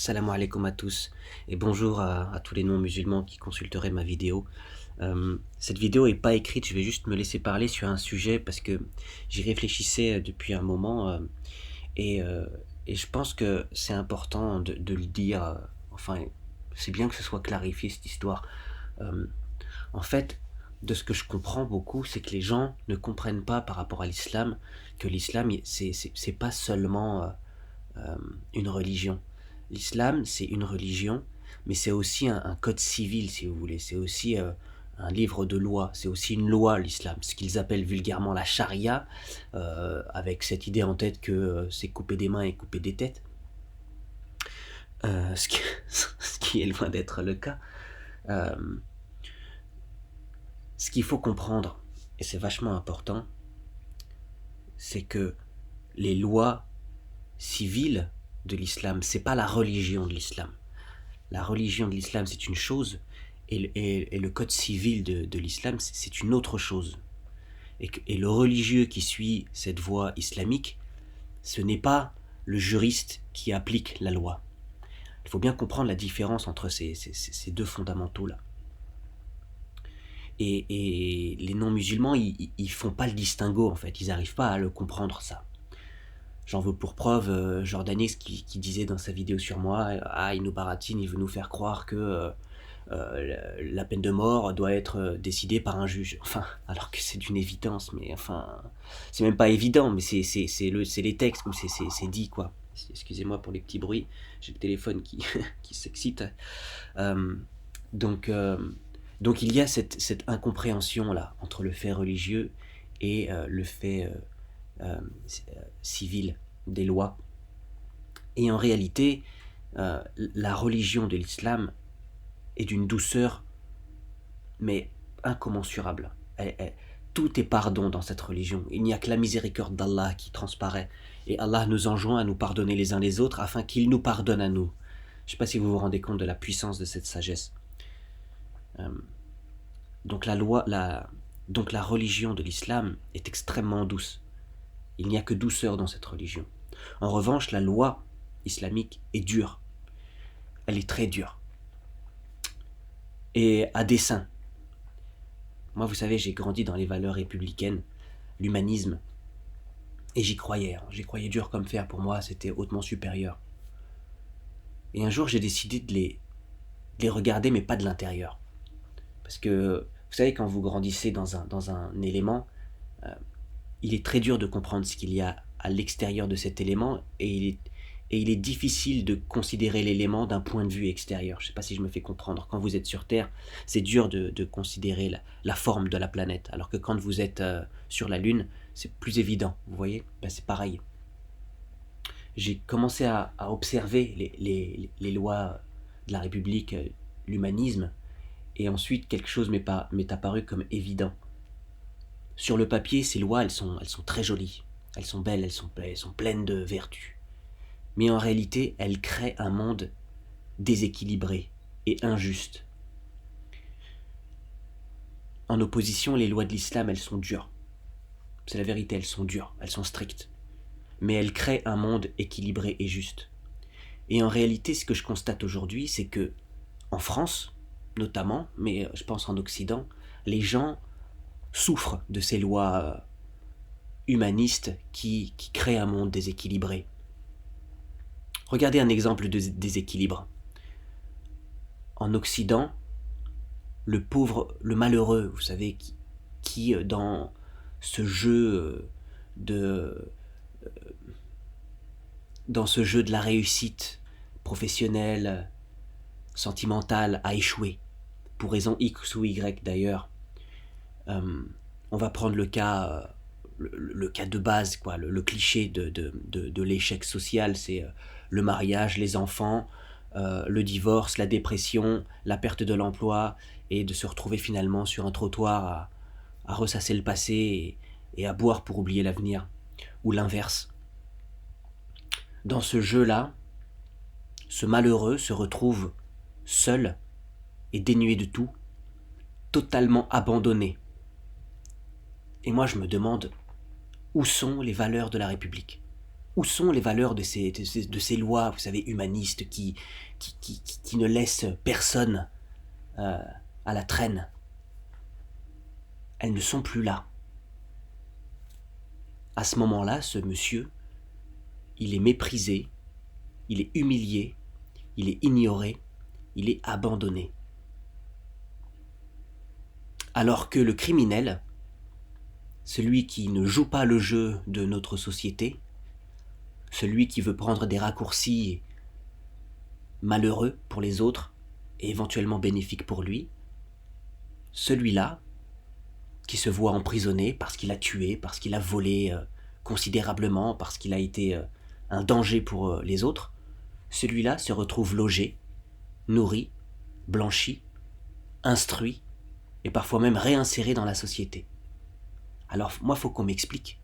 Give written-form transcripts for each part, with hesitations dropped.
Salam alaikum à tous et bonjour à tous les non-musulmans qui consulteraient ma vidéo. Cette vidéo n'est pas écrite, je vais juste me laisser parler sur un sujet parce que j'y réfléchissais depuis un moment et, euh, et je pense que c'est important de le dire. Enfin, c'est bien que ce soit clarifié cette histoire. Euh, En fait, de ce que je comprends beaucoup, c'est que les gens ne comprennent pas par rapport à l'islam que l'islam, c'est pas seulement euh, une religion. L'islam, c'est une religion, mais c'est aussi un code civil, si vous voulez. C'est aussi un livre de loi. C'est aussi une loi, l'islam. Ce qu'ils appellent vulgairement la charia, avec cette idée en tête que c'est couper des mains et couper des têtes. Ce qui, ce qui est loin d'être le cas. Euh, ce qu'il faut comprendre, et c'est vachement important, c'est que les lois civiles de l'islam, c'est pas la religion de l'islam. La religion de l'islam, c'est une chose, et le code civil de l'islam, c'est une autre chose. Et le religieux qui suit cette voie islamique, ce n'est pas le juriste qui applique la loi. Il faut bien comprendre la différence entre ces deux fondamentaux-là. Et les non-musulmans, ils font pas le distinguo, en fait. Ils n'arrivent pas à le comprendre, ça. J'en veux pour preuve Jordanix qui disait dans sa vidéo sur moi, il nous baratine, il veut nous faire croire que la peine de mort doit être décidée par un juge. Enfin, alors que c'est d'une évidence, mais enfin, c'est même pas évident, mais c'est les textes où c'est dit, quoi. Excusez-moi pour les petits bruits, j'ai le téléphone qui s'excite. Euh, donc, euh, donc il y a cette incompréhension-là entre le fait religieux et le fait euh, civil des lois. Et en réalité, la religion de l'islam est d'une douceur, mais incommensurable. Tout est pardon dans cette religion. Il n'y a que la miséricorde d'Allah qui transparaît. Et Allah nous enjoint à nous pardonner les uns les autres afin qu'il nous pardonne à nous. Je ne sais pas si vous vous rendez compte de la puissance de cette sagesse. Euh, donc, donc la religion de l'islam est extrêmement douce. Il n'y a que douceur dans cette religion. En revanche, la loi islamique est dure. Elle est très dure. Et à dessein. Moi, vous savez, j'ai grandi dans les valeurs républicaines, l'humanisme, et j'y croyais. J'y croyais dur comme fer. Pour moi, c'était hautement supérieur. Et un jour, j'ai décidé de les regarder, mais pas de l'intérieur. Parce que, vous savez, quand vous grandissez dans un élément, euh, il est très dur de comprendre ce qu'il y a à l'extérieur de cet élément, et il est difficile de considérer l'élément d'un point de vue extérieur. Je ne sais pas si je me fais comprendre. Quand vous êtes sur Terre, c'est dur de considérer la forme de la planète, alors que quand vous êtes sur la Lune, c'est plus évident. Vous voyez, c'est pareil. J'ai commencé à observer les lois de la République, l'humanisme, et ensuite quelque chose m'est apparu comme évident. Sur le papier, ces lois, elles sont très jolies, elles sont belles, elles sont pleines de vertus. Mais en réalité, elles créent un monde déséquilibré et injuste. En opposition, les lois de l'islam, elles sont dures. C'est la vérité, elles sont dures, elles sont strictes. Mais elles créent un monde équilibré et juste. Et en réalité, ce que je constate aujourd'hui, c'est que, en France, notamment, mais je pense en Occident, les gens souffrent de ces lois humanistes qui créent un monde déséquilibré. Regardez un exemple de déséquilibre. En Occident, le pauvre, le malheureux, vous savez, qui dans ce jeu de dans ce jeu de la réussite professionnelle, sentimentale, a échoué, pour raison X ou Y d'ailleurs. Euh, on va prendre le cas, le cas de base, quoi, le cliché de l'échec social, c'est le mariage, les enfants, le divorce, la dépression, la perte de l'emploi, et de se retrouver finalement sur un trottoir à ressasser le passé et à boire pour oublier l'avenir, ou l'inverse. Dans ce jeu-là, ce malheureux se retrouve seul et dénué de tout, totalement abandonné. Et moi je me demande, où sont les valeurs de la République? Où sont les valeurs de ces lois, vous savez, humanistes qui ne laissent personne euh, à la traîne? Elles ne sont plus là. À ce moment-là, ce monsieur, il est méprisé, il est humilié, il est ignoré, il est abandonné. Alors que le criminel, celui qui ne joue pas le jeu de notre société, celui qui veut prendre des raccourcis malheureux pour les autres et éventuellement bénéfiques pour lui, celui-là, qui se voit emprisonné parce qu'il a tué, parce qu'il a volé considérablement, parce qu'il a été un danger pour les autres, celui-là se retrouve logé, nourri, blanchi, instruit et parfois même réinséré dans la société. Alors moi, il faut qu'on m'explique.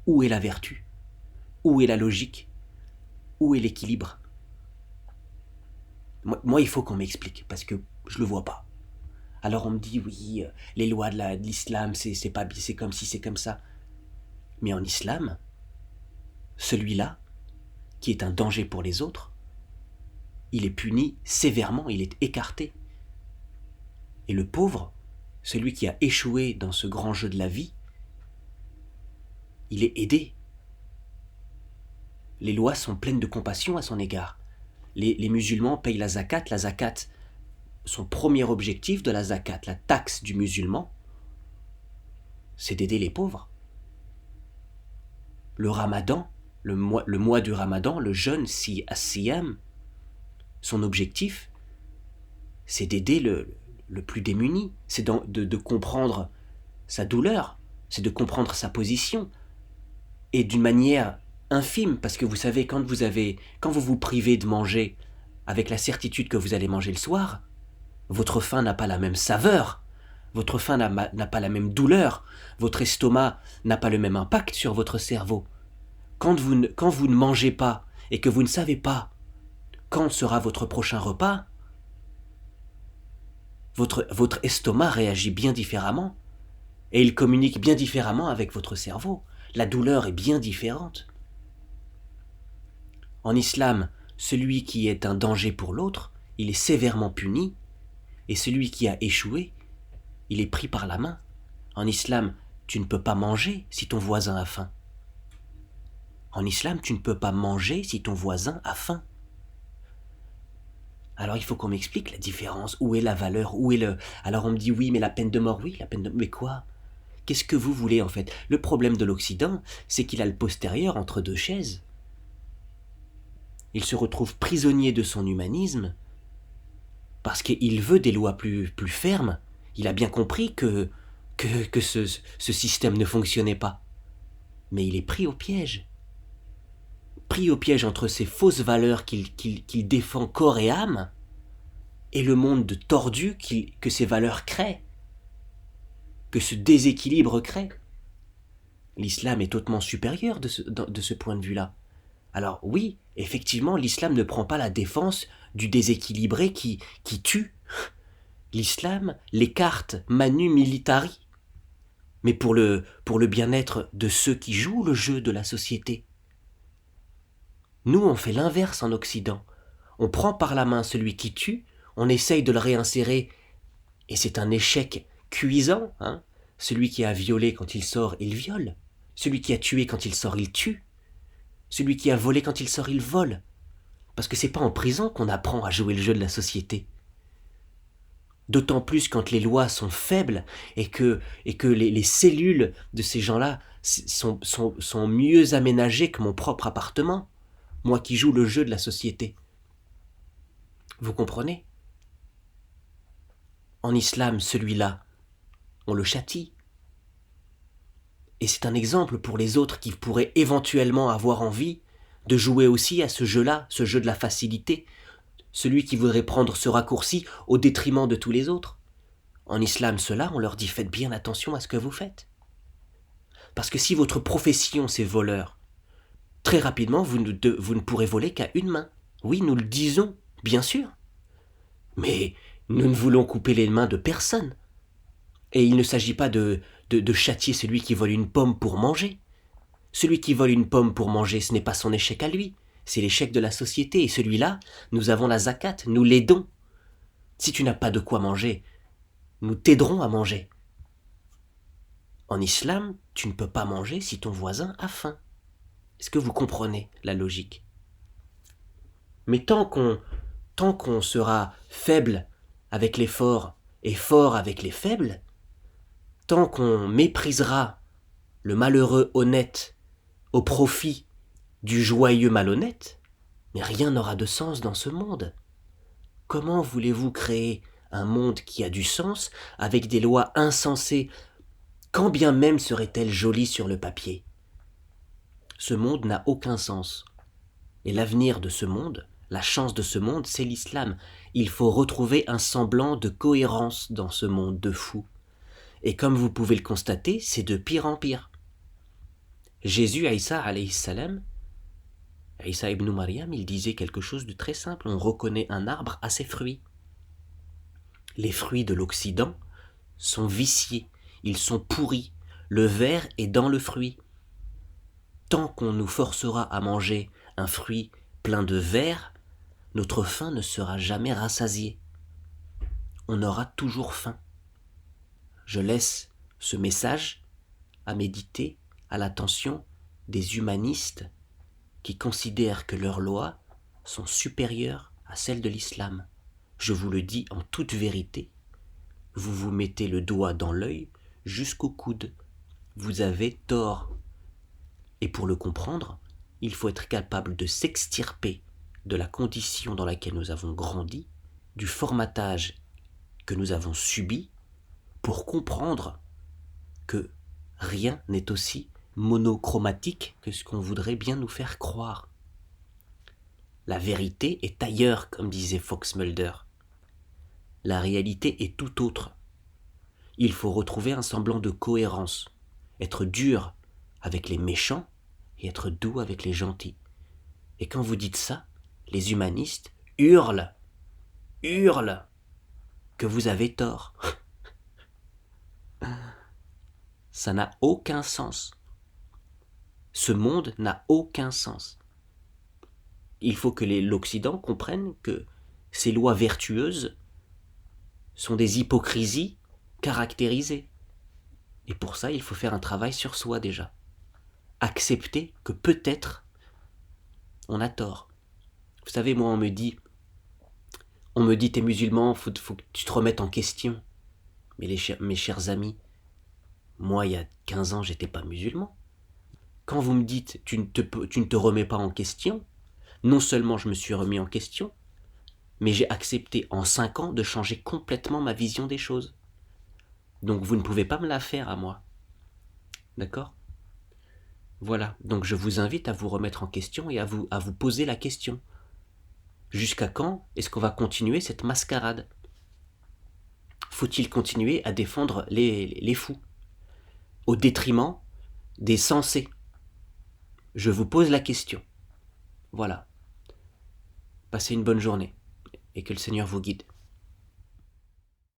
Où est la vertu? Où est la logique? Où est l'équilibre? Moi, il faut qu'on m'explique, parce que je le vois pas. Alors on me dit, oui, les lois de l'islam, c'est comme si, c'est comme ça. Mais en islam, celui-là, qui est un danger pour les autres, il est puni sévèrement, il est écarté. Et le pauvre, celui qui a échoué dans ce grand jeu de la vie, il est aidé. Les lois sont pleines de compassion à son égard. Les musulmans payent la zakat. La zakat, son premier objectif de la zakat, la taxe du musulman, c'est d'aider les pauvres. Le ramadan, le mois du ramadan, le jeûne, si as-siyam, son objectif, c'est d'aider le plus démuni, c'est de comprendre sa douleur, c'est de comprendre sa position, et d'une manière infime, parce que vous savez, quand vous vous privez de manger avec la certitude que vous allez manger le soir, votre faim n'a pas la même saveur, votre faim n'a pas la même douleur, votre estomac n'a pas le même impact sur votre cerveau. Quand vous ne mangez pas et que vous ne savez pas quand sera votre prochain repas, votre estomac réagit bien différemment et il communique bien différemment avec votre cerveau. La douleur est bien différente. En islam, celui qui est un danger pour l'autre, il est sévèrement puni, et celui qui a échoué, il est pris par la main. En islam, tu ne peux pas manger si ton voisin a faim. En islam, tu ne peux pas manger si ton voisin a faim. Alors il faut qu'on m'explique la différence, où est la valeur, où est le... Alors on me dit oui, mais la peine de mort, oui, la peine de... Mais quoi? Qu'est-ce que vous voulez en fait? Le problème de l'Occident, c'est qu'il a le postérieur entre deux chaises. Il se retrouve prisonnier de son humanisme parce qu'il veut des lois plus fermes. Il a bien compris que ce système ne fonctionnait pas. Mais il est pris au piège. Pris au piège entre ces fausses valeurs qu'il défend corps et âme et le monde de tordu que ces valeurs créent, que ce déséquilibre crée. L'islam est hautement supérieur de ce point de vue-là. Alors oui, effectivement, l'islam ne prend pas la défense du déséquilibré qui tue. L'islam l'écarte manu militari, mais pour le bien-être de ceux qui jouent le jeu de la société. Nous, on fait l'inverse en Occident. On prend par la main celui qui tue, on essaye de le réinsérer, et c'est un échec cuisant. Celui qui a violé, quand il sort, il viole. Celui qui a tué, quand il sort, il tue. Celui qui a volé, quand il sort, il vole. Parce que c'est pas en prison qu'on apprend à jouer le jeu de la société. D'autant plus quand les lois sont faibles et que les cellules de ces gens-là sont mieux aménagées que mon propre appartement. Moi qui joue le jeu de la société. Vous comprenez? En islam, celui-là, on le châtie. Et c'est un exemple pour les autres qui pourraient éventuellement avoir envie de jouer aussi à ce jeu-là, ce jeu de la facilité, celui qui voudrait prendre ce raccourci au détriment de tous les autres. En islam, ceux-là, on leur dit faites bien attention à ce que vous faites. Parce que si votre profession c'est voleur, très rapidement vous ne pourrez voler qu'à une main. Oui, nous le disons, bien sûr. Mais nous ne voulons couper les mains de personne. Et il ne s'agit pas de châtier celui qui vole une pomme pour manger. Celui qui vole une pomme pour manger, ce n'est pas son échec à lui, c'est l'échec de la société. Et celui-là, nous avons la zakat, nous l'aidons. Si tu n'as pas de quoi manger, nous t'aiderons à manger. En islam, tu ne peux pas manger si ton voisin a faim. Est-ce que vous comprenez la logique? Mais tant qu'on sera faible avec les forts et fort avec les faibles, tant qu'on méprisera le malheureux honnête au profit du joyeux malhonnête, mais rien n'aura de sens dans ce monde. Comment voulez-vous créer un monde qui a du sens avec des lois insensées, quand bien même seraient-elles jolies sur le papier? Ce monde n'a aucun sens. Et l'avenir de ce monde, la chance de ce monde, c'est l'islam. Il faut retrouver un semblant de cohérence dans ce monde de fous. Et comme vous pouvez le constater, c'est de pire en pire. Jésus, Isa alayhi salam, Isa ibn Maryam, il disait quelque chose de très simple. On reconnaît un arbre à ses fruits. Les fruits de l'Occident sont viciés, ils sont pourris. Le ver est dans le fruit. Tant qu'on nous forcera à manger un fruit plein de vers, notre faim ne sera jamais rassasiée. On aura toujours faim. Je laisse ce message à méditer à l'attention des humanistes qui considèrent que leurs lois sont supérieures à celles de l'islam. Je vous le dis en toute vérité, vous vous mettez le doigt dans l'œil jusqu'au coude. Vous avez tort. Et pour le comprendre, il faut être capable de s'extirper de la condition dans laquelle nous avons grandi, du formatage que nous avons subi, pour comprendre que rien n'est aussi monochromatique que ce qu'on voudrait bien nous faire croire. La vérité est ailleurs, comme disait Fox Mulder. La réalité est tout autre. Il faut retrouver un semblant de cohérence, être dur avec les méchants et être doux avec les gentils. Et quand vous dites ça, les humanistes hurlent que vous avez tort. Ça n'a aucun sens. Ce monde n'a aucun sens. Il faut que l'Occident comprenne que ces lois vertueuses sont des hypocrisies caractérisées. Et pour ça, il faut faire un travail sur soi déjà. Accepter que peut-être on a tort. Vous savez, moi, on me dit t'es musulman, faut que tu te remettes en question. Mais mes chers amis, moi, il y a 15 ans, j'étais pas musulman. Quand vous me dites tu ne te remets pas en question, non seulement je me suis remis en question, mais j'ai accepté en 5 ans de changer complètement ma vision des choses. Donc vous ne pouvez pas me la faire à moi. D'accord ? Voilà, donc je vous invite à vous remettre en question et à vous poser la question. Jusqu'à quand est-ce qu'on va continuer cette mascarade ? Faut-il continuer à défendre les fous au détriment des sensés ? Je vous pose la question. Voilà. Passez une bonne journée et que le Seigneur vous guide.